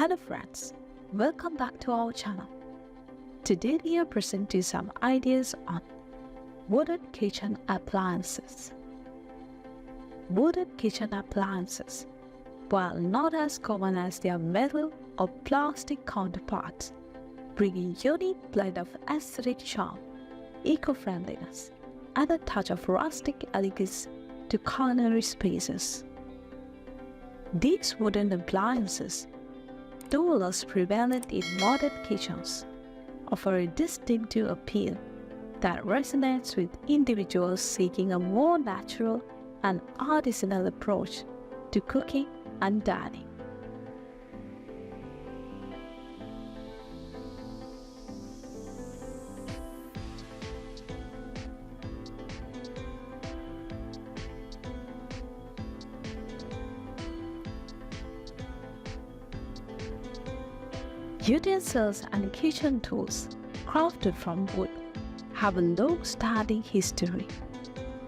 Hello friends, welcome back to our channel. Today we are presenting some ideas on wooden kitchen appliances. Wooden kitchen appliances, while not as common as their metal or plastic counterparts, bring a unique blend of aesthetic charm, eco-friendliness, and a touch of rustic elegance to culinary spaces. These wooden appliances, though less prevalent in modern kitchens, offer a distinctive appeal that resonates with individuals seeking a more natural and artisanal approach to cooking and dining. Utensils and kitchen tools crafted from wood have a long-standing history,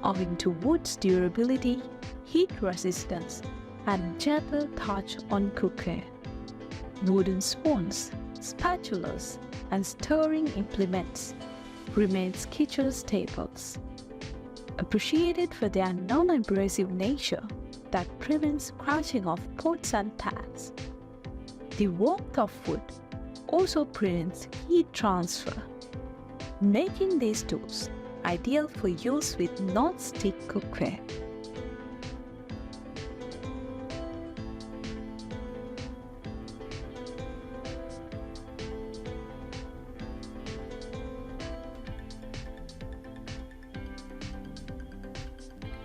owing to wood's durability, heat resistance, and gentle touch on cookware. Wooden spoons, spatulas, and stirring implements remain kitchen staples, appreciated for their non-abrasive nature that prevents scratching of pots and pans. The warmth of wood also prevents heat transfer, making these tools ideal for use with non-stick cookware.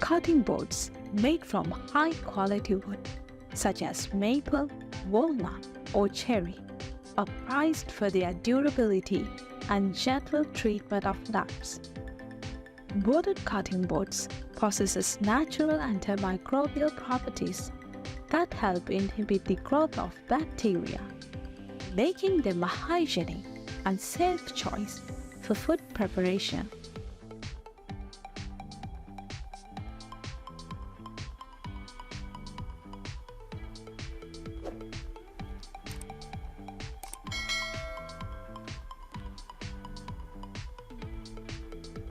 Cutting boards made from high-quality wood, such as maple, walnut, or cherry, are prized for their durability and gentle treatment of knives. Wooden cutting boards possess natural antimicrobial properties that help inhibit the growth of bacteria, making them a hygienic and safe choice for food preparation.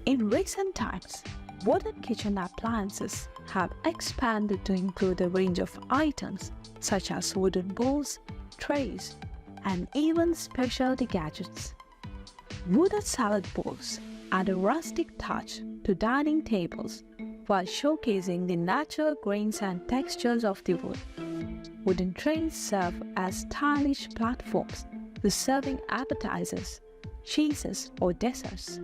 In recent times, wooden kitchen appliances have expanded to include a range of items such as wooden bowls, trays, and even specialty gadgets. Wooden salad bowls add a rustic touch to dining tables while showcasing the natural grains and textures of the wood. Wooden trays serve as stylish platforms for serving appetizers, cheeses, or desserts,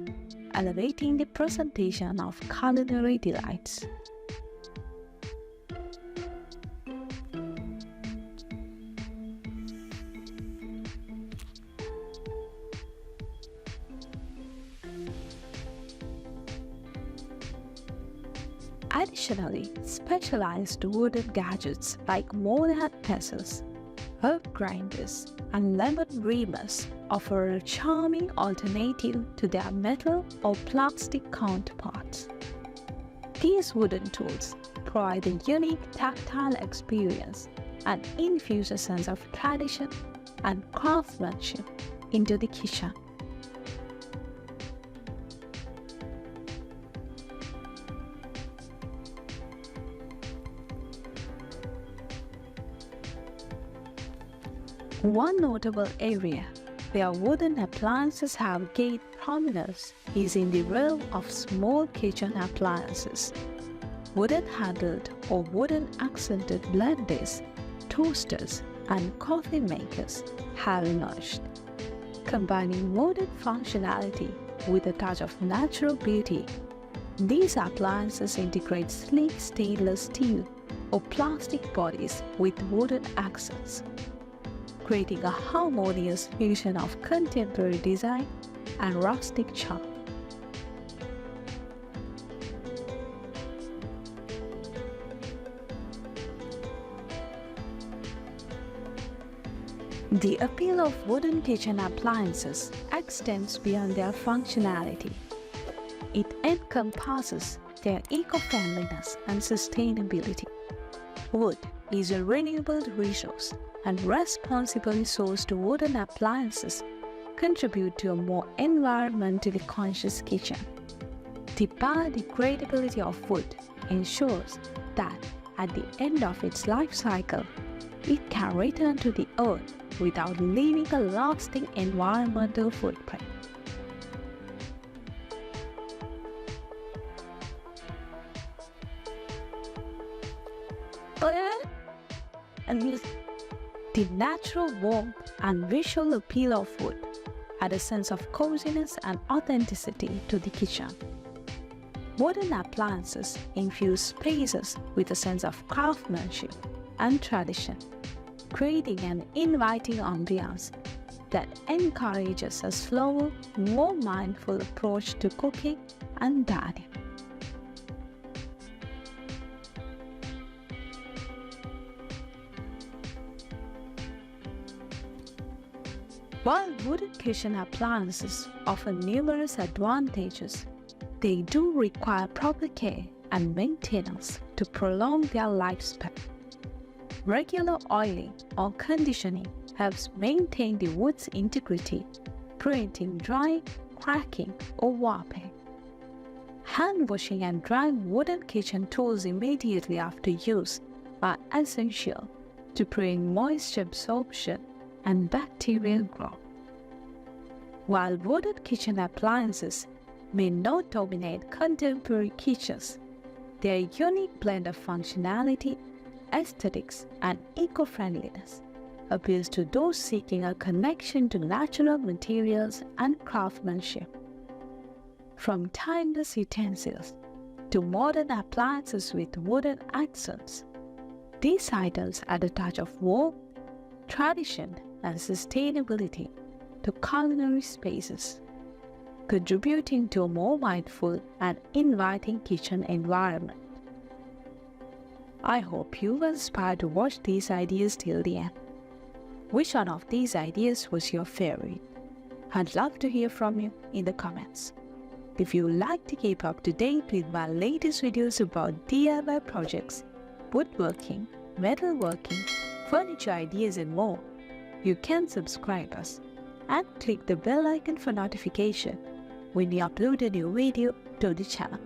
elevating the presentation of culinary delights. Additionally, specialized wooden gadgets like molded pestles, herb grinders, and lemon reamers offer a charming alternative to their metal or plastic counterparts. These wooden tools provide a unique tactile experience and infuse a sense of tradition and craftsmanship into the kitchen. One notable area where wooden appliances have gained prominence is in the realm of small kitchen appliances. Wooden handled or wooden accented blenders, toasters, and coffee makers have emerged. Combining modern functionality with a touch of natural beauty, these appliances integrate sleek stainless steel or plastic bodies with wooden accents, creating a harmonious fusion of contemporary design and rustic charm. The appeal of wooden kitchen appliances extends beyond their functionality. It encompasses their eco-friendliness and sustainability. Wood is a renewable resource and responsibly sourced wooden appliances contribute to a more environmentally conscious kitchen. The biodegradability of wood ensures that at the end of its life cycle, it can return to the earth without leaving a lasting environmental footprint. And the natural warmth and visual appeal of wood add a sense of coziness and authenticity to the kitchen. Wooden appliances infuse spaces with a sense of craftsmanship and tradition, creating an inviting ambiance that encourages a slower, more mindful approach to cooking and dining. While wooden kitchen appliances offer numerous advantages, they do require proper care and maintenance to prolong their lifespan. Regular oiling or conditioning helps maintain the wood's integrity, preventing drying, cracking, or warping. Hand washing and drying wooden kitchen tools immediately after use are essential to prevent moisture absorption and bacterial growth. While wooden kitchen appliances may not dominate contemporary kitchens, their unique blend of functionality, aesthetics, and eco-friendliness appeals to those seeking a connection to natural materials and craftsmanship. From timeless utensils to modern appliances with wooden accents, these items add a touch of warmth, tradition, and sustainability to culinary spaces, contributing to a more mindful and inviting kitchen environment. I hope you were inspired to watch these ideas till the end. Which one of these ideas was your favorite? I'd love to hear from you in the comments. If you would like to keep up to date with my latest videos about DIY projects, woodworking, metalworking, furniture ideas and more, you can subscribe us and click the bell icon for notification when we upload a new video to the channel.